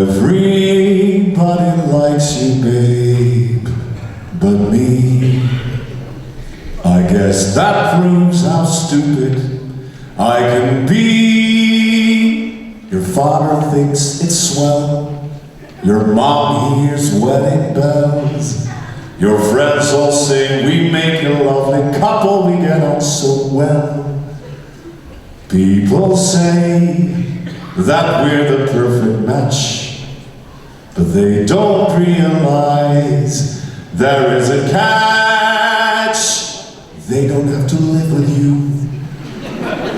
Everybody likes you, babe, but me. I guess that proves how stupid I can be. Your father thinks it's swell. Your mom hears wedding bells. Your friends all say we make a lovely couple, we get on so well. People say that we're the perfect match, but they don't realize there is a catch. They don't have to live with you,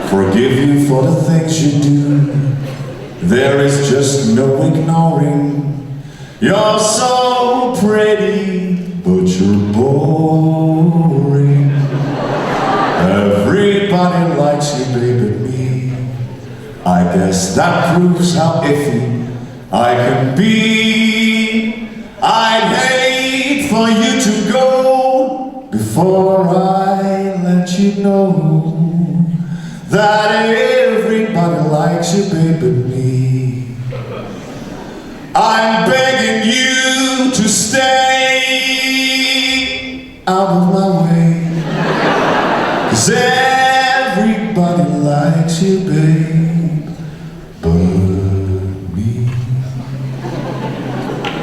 forgive you for the things you do. There is just no ignoring. You're so pretty, but you're boring. Everybody likes you, baby, but me. I guess that proves how iffy I can be. I'd hate for you to go before I let you know that everybody likes you, baby, but me. I'm begging you to stay out of my way, 'cause everybody likes you, babe, but me.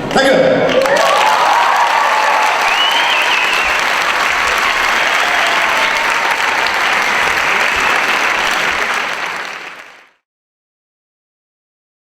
Thank you.